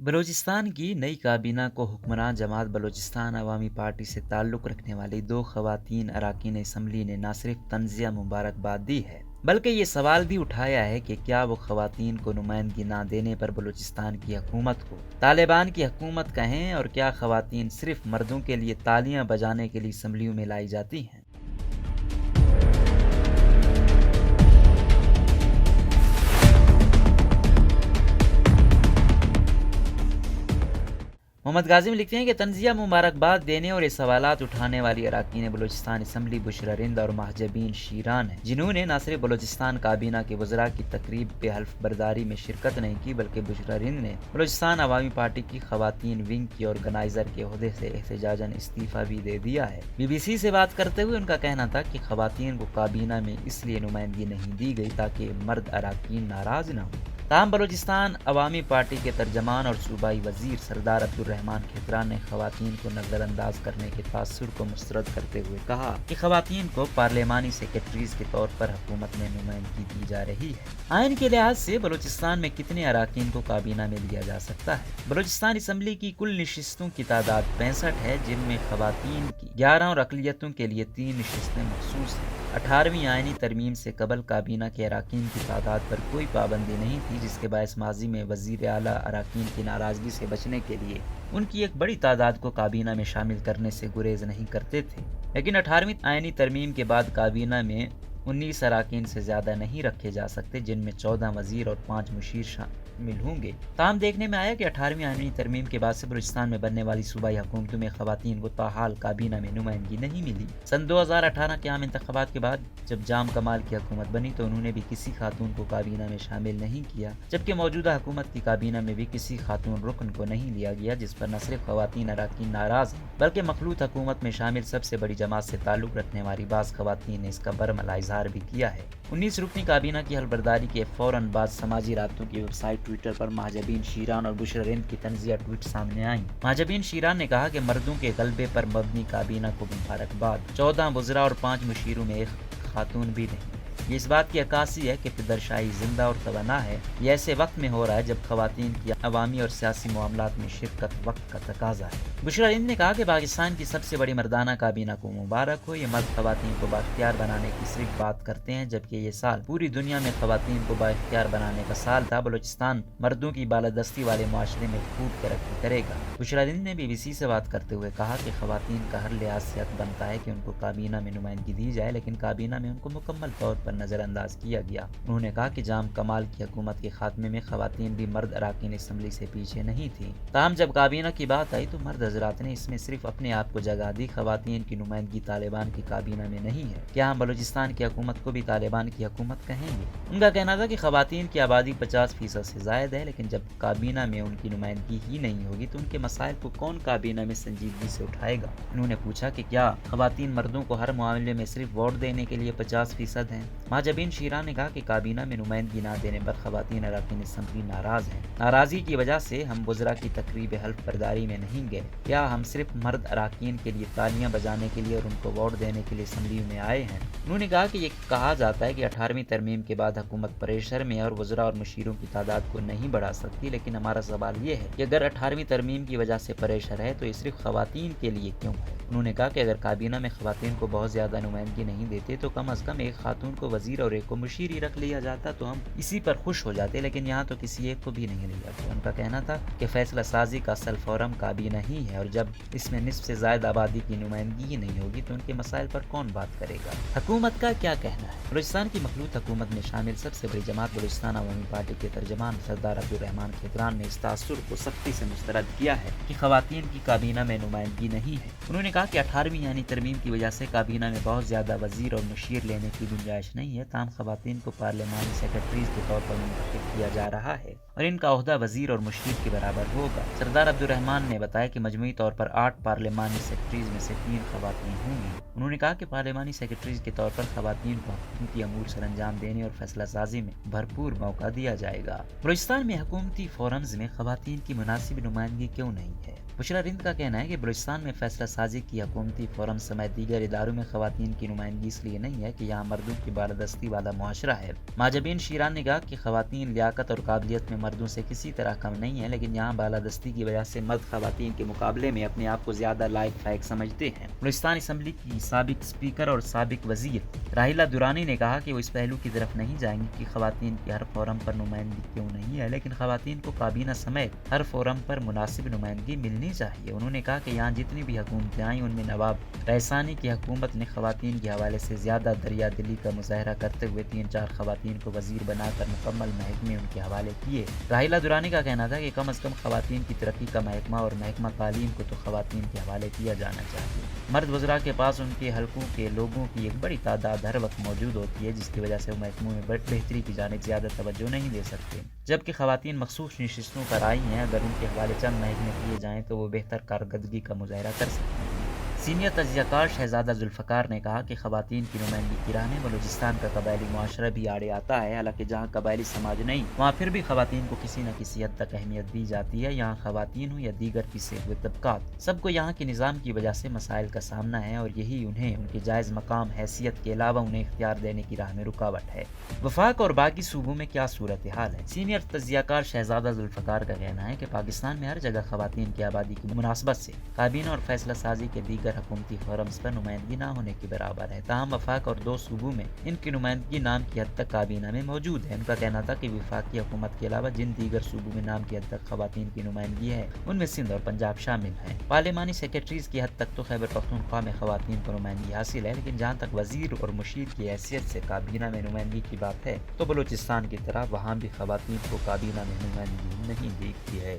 بلوچستان کی نئی کابینہ کو حکمران جماعت بلوچستان عوامی پارٹی سے تعلق رکھنے والی 2 خواتین اراکین اسمبلی نے نہ صرف تنزیہ مبارکباد دی ہے بلکہ یہ سوال بھی اٹھایا ہے کہ کیا وہ خواتین کو نمائندگی نہ دینے پر بلوچستان کی حکومت کو طالبان کی حکومت کہیں، اور کیا خواتین صرف مردوں کے لیے تالیاں بجانے کے لیے اسمبلیوں میں لائی جاتی ہیں۔ محمد غازم لکھتے ہیں کہ تنزیہ مبارکباد دینے اور یہ سوالات اٹھانے والی اراکین بلوچستان اسمبلی بشرا رند اور مہجبین شیران ہیں، جنہوں نے نہ صرف بلوچستان کابینہ کے وزراء کی تقریب پہ حلف برداری میں شرکت نہیں کی بلکہ بشرا رند نے بلوچستان عوامی پارٹی کی خواتین ونگ کی آرگنائزر کے عہدے سے احتجاجاً استعفیٰ بھی دے دیا ہے۔ BBC سے بات کرتے ہوئے ان کا کہنا تھا کہ خواتین کو کابینہ میں اس لیے نمائندگی نہیں دی گئی تاکہ مرد اراکین ناراض نہ ہوں۔ تاہم بلوچستان عوامی پارٹی کے ترجمان اور صوبائی وزیر سردار عبدالرحمان کھیتران نے خواتین کو نظر انداز کرنے کے تاثر کو مسترد کرتے ہوئے کہا کہ خواتین کو پارلیمانی سیکرٹریز کے طور پر حکومت میں نمائندگی دی جا رہی ہے۔ آئین کے لحاظ سے بلوچستان میں کتنے اراکین کو کابینہ میں لیا جا سکتا ہے؟ بلوچستان اسمبلی کی کل نشستوں کی تعداد 65 ہے، جن میں خواتین کی 11 اور اقلیتوں کے لیے 3 نشستیں مخصوص ہیں۔ 18ویں آئینی ترمیم سے قبل کابینہ کے اراکین کی تعداد پر کوئی پابندی نہیں تھی، جس کے باعث ماضی میں وزیر اعلیٰ اراکین کی ناراضگی سے بچنے کے لیے ان کی ایک بڑی تعداد کو کابینہ میں شامل کرنے سے گریز نہیں کرتے تھے، لیکن 18ویں آئینی ترمیم کے بعد کابینہ میں 19 اراکین سے زیادہ نہیں رکھے جا سکتے، جن میں 14 وزیر اور 5 مشیر شامل ہوں گے۔ تاہم دیکھنے میں آیا کہ 18ویں آئینی ترمیم کے بعد سے بلوچستان میں بننے والی صوبائی حکومتوں میں خواتین کو تاحال کابینہ میں نمائندگی نہیں ملی۔ سن 2018 کے عام انتخابات کے بعد جب جام کمال کی حکومت بنی تو انہوں نے بھی کسی خاتون کو کابینہ میں شامل نہیں کیا، جبکہ موجودہ حکومت کی کابینہ میں بھی کسی خاتون رکن کو نہیں لیا گیا، جس پر نہ صرف خواتین اراکین ناراض ہیں بلکہ مخلوط حکومت میں شامل سب سے بڑی جماعت سے تعلق رکھنے والی بعض خواتین نے اس کا برملا اظہار بھی کیا ہے۔ 19 رکنی کابینہ کی حلف برداری کے فوراً بعد سماجی رابطوں کی ویب سائٹ ٹویٹر پر مہجبین شیران اور بشرا رند کی تنزیہ ٹویٹ سامنے آئیں۔ مہجبین شیران نے کہا کہ مردوں کے غلبے پر مبنی کابینہ کو مبارکباد، 14 وزراء اور 5 مشیروں میں ایک خاتون بھی نہیں۔ یہ اس بات کی عکاسی ہے کہ پدرشاہی زندہ اور توانا ہے۔ یہ ایسے وقت میں ہو رہا ہے جب خواتین کی عوامی اور سیاسی معاملات میں شرکت وقت کا تقاضا ہے۔ بشرا رند نے کہا کہ پاکستان کی سب سے بڑی مردانہ کابینہ کو مبارک ہو۔ یہ مرد خواتین کو بااختیار بنانے کی صرف بات کرتے ہیں، جبکہ یہ سال پوری دنیا میں خواتین کو بااختیار بنانے کا سال تھا۔ بلوچستان مردوں کی بالادستی والے معاشرے میں خوب ترقی کرے گا۔ بشرا رند نے BBC سے بات کرتے ہوئے کہا کہ خواتین کا ہر لحاظ سے حق بنتا ہے کہ ان کو کابینہ میں نمائندگی دی جائے، لیکن کابینہ میں ان کو مکمل طور پر نظر انداز کیا گیا۔ انہوں نے کہا کہ جام کمال کی حکومت کے خاتمے میں خواتین بھی مرد اراکین اسمبلی سے پیچھے نہیں تھیں، تاہم جب کابینہ کی بات آئی تو مرد حضرات نے اس میں صرف اپنے آپ کو جگہ دی۔ خواتین کی نمائندگی طالبان کی کابینہ میں نہیں ہے، کیا ہم بلوچستان کی حکومت کو بھی طالبان کی حکومت کہیں گے؟ ان کا کہنا تھا کہ خواتین کی آبادی 50% سے زائد ہے، لیکن جب کابینہ میں ان کی نمائندگی ہی نہیں ہوگی تو ان کے مسائل کو کون کابینہ میں سنجیدگی سے اٹھائے گا؟ انہوں نے پوچھا کہ کیا خواتین مردوں کو ہر معاملے میں صرف ووٹ دینے کے لیے 50% ہیں؟ مہجبین شیران نے کہا کہ کابینہ میں نمائندگی نہ دینے پر خواتین اراکین اسمبلی ناراض ہیں۔ ناراضگی کی وجہ سے ہم وزراء کی تقریب حلف برداری میں نہیں گئے۔ کیا ہم صرف مرد اراکین کے لیے تالیاں بجانے کے لیے اور ان کو ووٹ دینے کے لیے اسمبلیوں میں آئے ہیں؟ انہوں نے کہا کہ یہ کہا جاتا ہے کہ 18ویں ترمیم کے بعد حکومت پریشر میں اور وزراء اور مشیروں کی تعداد کو نہیں بڑھا سکتی، لیکن ہمارا سوال یہ ہے کہ اگر 18ویں ترمیم کی وجہ سے پریشر ہے تو یہ صرف خواتین کے لیے کیوں ہے؟ انہوں نے کہا کہ اگر کابینہ میں خواتین کو بہت زیادہ نمائندگی نہیں دیتے تو کم از کم ایک خاتون کو وزیر اور ایک کو مشیر ہی رکھ لیا جاتا تو ہم اسی پر خوش ہو جاتے، لیکن یہاں تو کسی ایک کو بھی نہیں لیا گیا۔ ان کا کہنا تھا کہ فیصلہ سازی کا اصل فورم کابینہ ہی ہے، اور جب اس میں نصف سے زائد آبادی کی نمائندگی ہی نہیں ہوگی تو ان کے مسائل پر کون بات کرے گا؟ حکومت کا کیا کہنا ہے؟ بلوچستان کی مخلوط حکومت میں شامل سب سے بڑی جماعت بلوچستان عوامی پارٹی کے ترجمان سردار عبدالرحمان کھیتران نے اس تاثر کو سختی سے مسترد کیا ہے کہ خواتین کی کابینہ میں نمائندگی نہیں ہے۔ انہوں نے کہا کہ 18ویں یعنی ترمیم کی وجہ سے کابینہ میں بہت زیادہ وزیر اور مشیر لینے کی گنجائش نہیں ہے، تاہم خواتین کو پارلیمانی سیکرٹریز کے طور پر منتخب کیا جا رہا ہے اور ان کا عہدہ وزیر اور مشیر کے برابر ہوگا۔ سردار عبدالرحمان نے بتایا کہ مجموعی طور پر 8 پارلیمانی سیکرٹریز میں سے 3 خواتین ہوں گی۔ انہوں نے کہا کہ پارلیمانی سیکرٹریز کے طور پر خواتین کو حکومتی امور سر انجام دینے اور فیصلہ سازی میں بھرپور موقع دیا جائے گا۔ بلوچستان میں حکومتی فورمز میں خواتین کی مناسب نمائندگی کیوں نہیں ہے؟ بشرا رند کا کہنا ہے کہ بلوچستان میں فیصلہ سازی کی حکومتی فورم سمیت دیگر اداروں میں خواتین کی نمائندگی اس لیے نہیں ہے کہ یہاں مردوں کی بالادستی بالادستی والا معاشرہ ہے۔ محجبین شیران نے کہا کہ خواتین لیاقت اور قابلیت میں مردوں سے کسی طرح کم نہیں ہیں، لیکن یہاں بالادستی کی وجہ سے مرد خواتین کے مقابلے میں اپنے آپ کو زیادہ لائق فائق سمجھتے ہیں۔ بلوچستان اسمبلی کی سابق اسپیکر اور سابق وزیر راہیلہ درانی نے کہا کہ وہ اس پہلو کی طرف نہیں جائیں گی کہ خواتین کی ہر فورم پر نمائندگی کیوں نہیں ہے، لیکن خواتین کو کابینہ سمیت ہر فورم پر مناسب نمائندگی ملنی چاہیے۔ انہوں نے کہا کہ یہاں جتنی بھی حکومتیں آئیں ان میں نواب رئیسانی کی حکومت نے خواتین کے حوالے سے زیادہ دریا دلی کا مظاہرہ کرتے ہوئے 3-4 خواتین کو وزیر بنا کر مکمل محکمے ان کے حوالے کیے۔ راہیلہ درانی کا کہنا تھا کہ کم از کم خواتین کی ترقی کا محکمہ اور محکمہ تعلیم کو تو خواتین کے حوالے کیا جانا چاہیے۔ مرد وزراء کے پاس ان کے حلقوں کے لوگوں کی ایک بڑی تعداد ہر وقت موجود ہوتی ہے، جس کی وجہ سے وہ محکموں میں بہتری کی جانب زیادہ توجہ نہیں دے سکتے، جبکہ خواتین مخصوص نشستوں پر آئی ہیں۔ اگر ان کے حوالے چند محکمے کیے جائیں تو وہ بہتر کارکردگی کا مظاہرہ کر سکتی ہیں۔ سینئر تجزیہ کار شہزادہ ذوالفقار نے کہا کہ خواتین کی نمائندگی کی راہ میں بلوچستان کا قبائلی معاشرہ بھی آڑے آتا ہے۔ حالانکہ جہاں قبائلی سماج نہیں، وہاں پھر بھی خواتین کو کسی نہ کسی حد تک اہمیت دی جاتی ہے۔ یہاں خواتین ہوں یا دیگر پیچھے ہوئے طبقات، سب کو یہاں کے نظام کی وجہ سے مسائل کا سامنا ہے، اور یہی انہیں ان کے جائز مقام حیثیت کے علاوہ انہیں اختیار دینے کی راہ میں رکاوٹ ہے۔ وفاق اور باقی صوبوں میں کیا صورتحال ہے؟ سینئر تجزیہ کار شہزادہ ذوالفقار کا کہنا ہے کہ پاکستان میں ہر جگہ خواتین کی آبادی کی مناسبت سے کابینہ اور فیصلہ سازی کے دیگر حکومتی فورمز پر نمائندگی نہ ہونے کے برابر ہے۔ تاہم وفاق اور 2 صوبوں میں ان کی نمائندگی نام کی حد تک کابینہ میں موجود ہے۔ ان کا کہنا تھا کہ وفاقی حکومت کے علاوہ جن دیگر صوبوں میں نام کی حد تک خواتین کی نمائندگی ہے ان میں سندھ اور پنجاب شامل ہیں۔ پارلیمانی سیکرٹریز کی حد تک تو خیبر پختونخوا میں خواتین کو نمائندگی حاصل ہے، لیکن جہاں تک وزیر اور مشیر کی حیثیت سے کابینہ میں نمائندگی کی بات ہے تو بلوچستان کی طرح وہاں بھی خواتین کو کابینہ میں نمائندگی نہیں دی گئی ہے۔